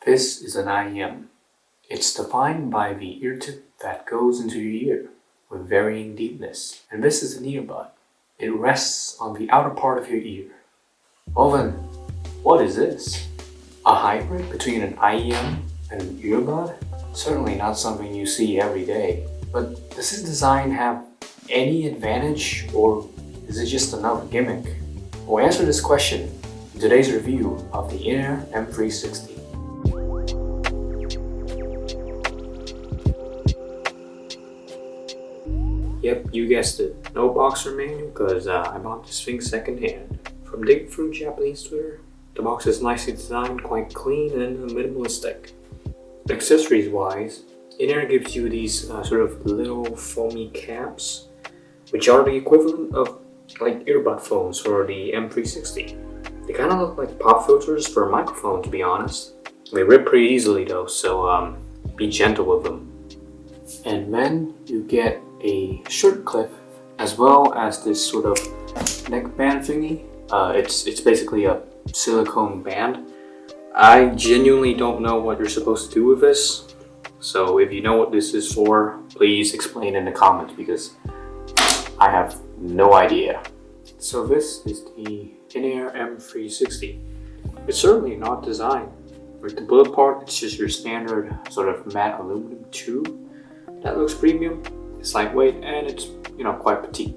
This is an IEM. It's defined by the ear tip that goes into your ear with varying deepness. And this is an earbud. It rests on the outer part of your ear. Well then, what is this? A hybrid between an IEM and an earbud? Certainly not something you see every day. But does this design have any advantage, or is it just another gimmick? We'll answer this question in today's review of the Inair M360. Yep, you guessed it. No boxer manual, because I bought this thing secondhand. From digging through Japanese Twitter, the box is nicely designed, quite clean and minimalistic. Accessories wise, Inair gives you these sort of little foamy caps, which are the equivalent of like earbud phones for the M360. They kind of look like pop filters for a microphone, to be honest. They rip pretty easily though, so be gentle with them. And then you get a shirt clip as well as this sort of neckband thingy. It's basically a silicone band. I genuinely don't know what you're supposed to do with this, so if you know what this is for, please explain in the comments because I have no idea. So this is the Inair M360. It's certainly not designed. With the bullet part, it's just your standard sort of matte aluminum tube. That looks premium, it's lightweight, and it's, quite petite.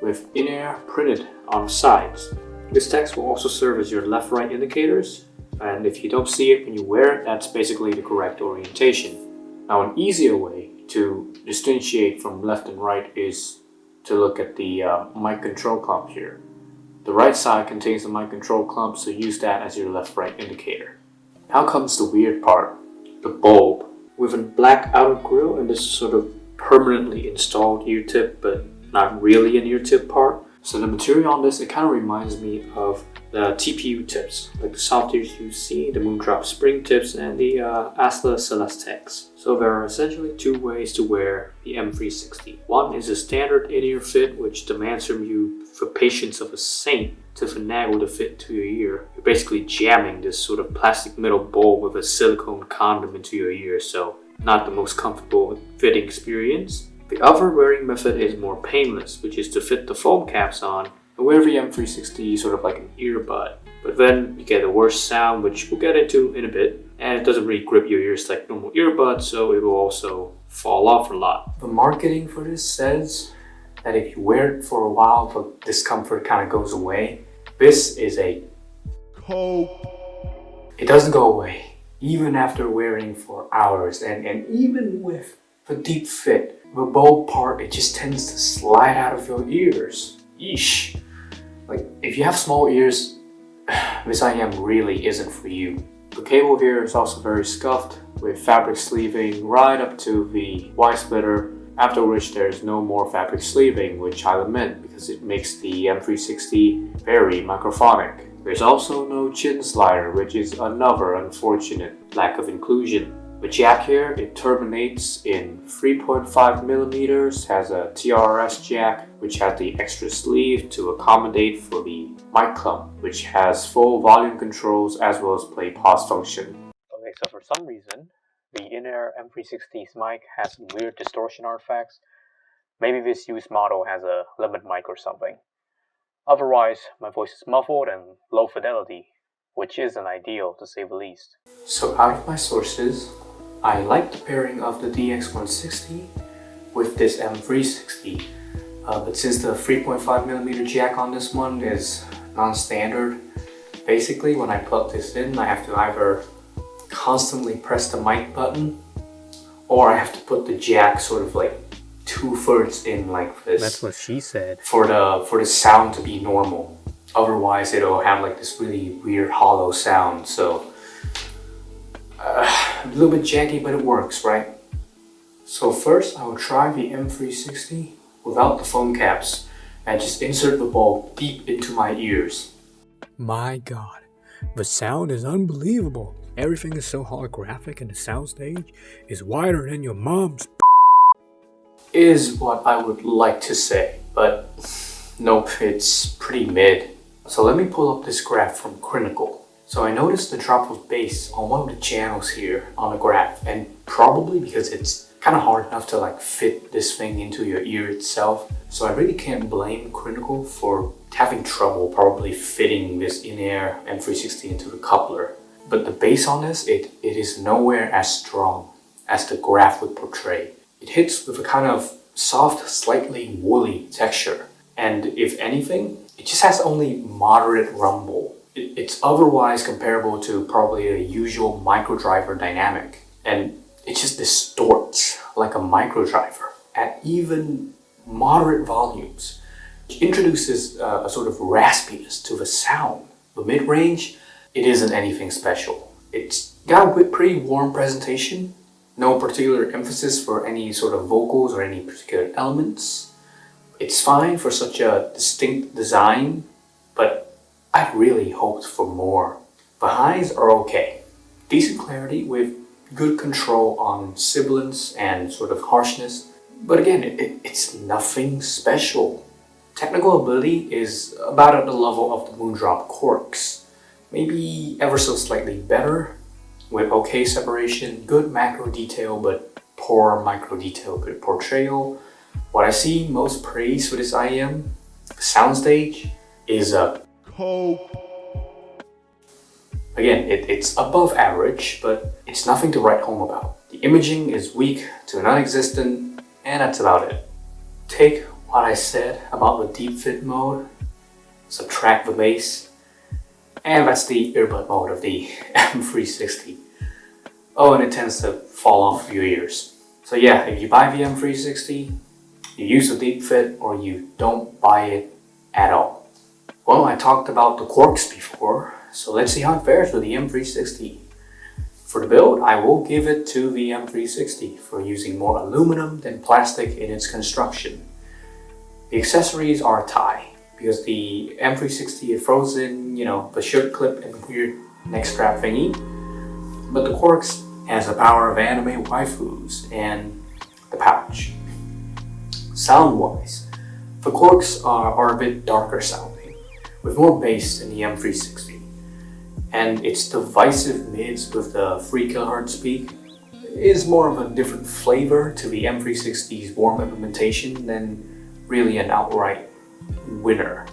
With Inair printed on the sides. This text will also serve as your left-right indicators, and if you don't see it when you wear it, that's basically the correct orientation. Now, an easier way to distinguish from left and right is to look at the mic control clump here. The right side contains the mic control clump, so use that as your left-right indicator. Now comes the weird part, the bulb. With a black outer grille and this sort of permanently installed ear tip, but not really an ear tip part. So the material on this, it kind of reminds me of the TPU tips, like the soft ears you see, the Moondrop spring tips, and the Asla Celestex. So there are essentially two ways to wear the M360. One is a standard in-ear fit, which demands from you the patience of a saint to finagle the fit to your ear. You're basically jamming this sort of plastic metal bowl with a silicone condom into your ear, so not the most comfortable fitting experience. The other wearing method is more painless, which is to fit the foam caps on and wear the M360 sort of like an earbud. But then you get a worse sound, which we'll get into in a bit, and it doesn't really grip your ears like normal earbuds, so it will also fall off a lot. The marketing for this says that if you wear it for a while, the discomfort kind of goes away. This is a cope. It doesn't go away, even after wearing for hours, and even with the deep fit, the bulb part, it just tends to slide out of your ears. Yeesh. Like, if you have small ears, this IEM really isn't for you. The cable here is also very scuffed, with fabric sleeving right up to the Y splitter, after which there's no more fabric sleeving, which I lament because it makes the M360 very microphonic. There's also no chin slider, which is another unfortunate lack of inclusion. The jack here, it terminates in 3.5 millimeters, has a TRS jack, which has the extra sleeve to accommodate for the mic clump, which has full volume controls as well as play pause function. Okay, so for some reason, the Inair M360's mic has some weird distortion artifacts. Maybe this used model has a limit mic or something. Otherwise, my voice is muffled and low fidelity, which isn't ideal to say the least. So out of my sources, I like the pairing of the DX160 with this M360, but since the 3.5mm jack on this one is non-standard, basically when I plug this in, I have to either constantly press the mic button, or I have to put the jack sort of like 2/3 in like this. That's what she said. For the sound to be normal. Otherwise, it'll have like this really weird hollow sound. So a little bit janky, but it works, right? So first, I will try the M360 without the foam caps and just insert the bulb deep into my ears. My God, the sound is unbelievable. Everything is so holographic and the soundstage is wider than your mom's. Is what I would like to say, but nope, it's pretty mid. So let me pull up this graph from Critical. So I noticed the drop of bass on one of the channels here on the graph, and probably because it's kind of hard enough to like fit this thing into your ear itself. So I really can't blame Critical for having trouble probably fitting this Inair M360 into the coupler. But the bass on this, it is nowhere as strong as the graph would portray. It hits with a kind of soft, slightly woolly texture. And if anything, it just has only moderate rumble. It's otherwise comparable to probably a usual microdriver dynamic. And it just distorts like a microdriver at even moderate volumes, which introduces a sort of raspiness to the sound. The mid-range, it isn't anything special. It's got a pretty warm presentation, no particular emphasis for any sort of vocals or any particular elements. It's fine for such a distinct design, but I really hoped for more. The highs are okay. Decent clarity with good control on sibilance and sort of harshness. But again, it's nothing special. Technical ability is about at the level of the Moondrop Quarks. Maybe ever so slightly better, with okay separation, good macro detail, but poor micro detail portrayal. What I see most praise for this IEM, the soundstage, is a cope. Again, it's above average, but it's nothing to write home about. The imaging is weak to non-existent, and that's about it. Take what I said about the deep fit mode, subtract the bass, and that's the earbud mode of the M360. Oh, and it tends to fall off your ears. So yeah, if you buy the M360, you use the deep fit or you don't buy it at all. Well, I talked about the Quarks before, so let's see how it fares with the M360. For the build, I will give it to the M360 for using more aluminum than plastic in its construction. The accessories are a tie, because the M360 it throws in, the shirt clip and weird neck strap thingy, but the Quarks has the power of anime waifus and the pouch. Sound-wise, the Quarks are a bit darker sounding, with more bass than the M360. And its divisive mids with the 3 kHz peak is more of a different flavor to the M360's warm implementation than really an outright winner.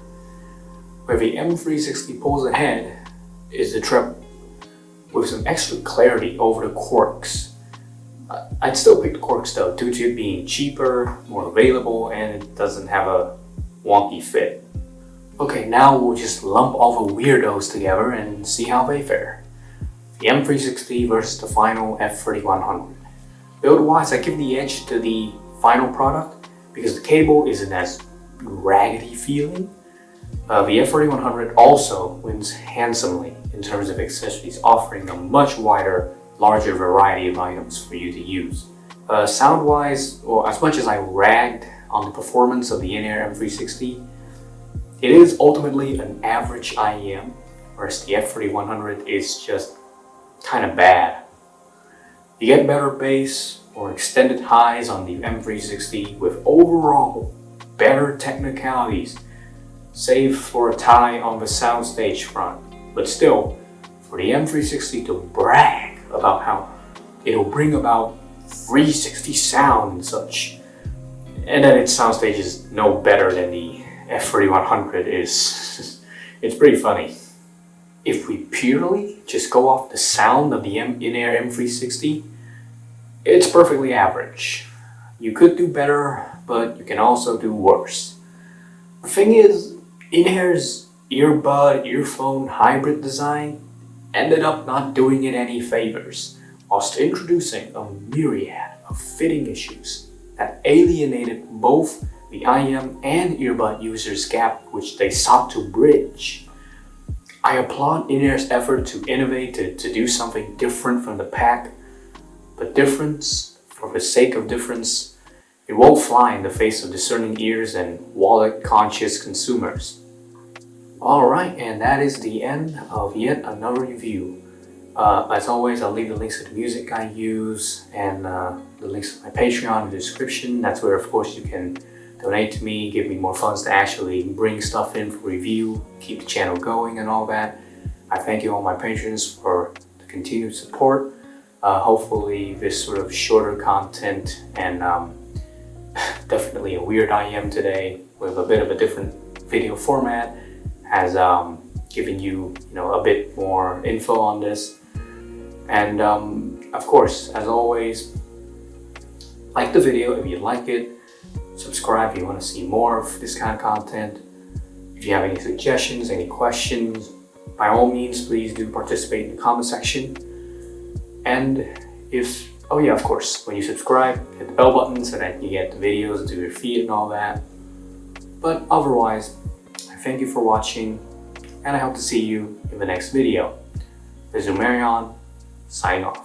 Where the M360 pulls ahead is the treble, with some extra clarity over the Quarks. I'd still pick the Quarks though, due to it being cheaper, more available, and it doesn't have a wonky fit. Okay, now we'll just lump all the weirdos together and see how they fare. The M360 versus the final F3100. Build-wise, I give the edge to the final product because the cable isn't as raggedy feeling. The F3100 also wins handsomely in terms of accessories, offering a much wider, larger variety of items for you to use. Sound-wise, well, as much as I ragged on the performance of the Inair M360, it is ultimately an average IEM, whereas the F3100 is just kind of bad. You get better bass or extended highs on the M360 with overall better technicalities, save for a tie on the soundstage front. But still, for the M360 to brag about how it'll bring about 360 sound and such, and that its soundstage is no better than the F3100 it's pretty funny. If we purely just go off the sound of the Inair M360, it's perfectly average. You could do better, but you can also do worse. The thing is, Inair's earbud earphone hybrid design ended up not doing it any favors, whilst introducing a myriad of fitting issues that alienated both the IEM and earbud users' gap which they sought to bridge. I applaud Inair's effort to innovate, to do something different from the pack, but difference, for the sake of difference, it won't fly in the face of discerning ears and wallet-conscious consumers. Alright, and that is the end of yet another review. As always, I'll leave the links to the music I use and the links to my Patreon in the description. That's where, of course, you can donate to me, give me more funds to actually bring stuff in for review, keep the channel going and all that. I thank you all my patrons for the continued support. Hopefully this sort of shorter content and definitely a weird I am today with a bit of a different video format has given you, a bit more info on this. And of course, as always, like the video if you like it, subscribe if you want to see more of this kind of content. If you have any suggestions, any questions, by all means, please do participate in the comment section. And oh yeah, of course, when you subscribe, hit the bell button so that you get the videos to your feed and all that. But otherwise, I thank you for watching, and I hope to see you in the next video. This is Umarion, signing off.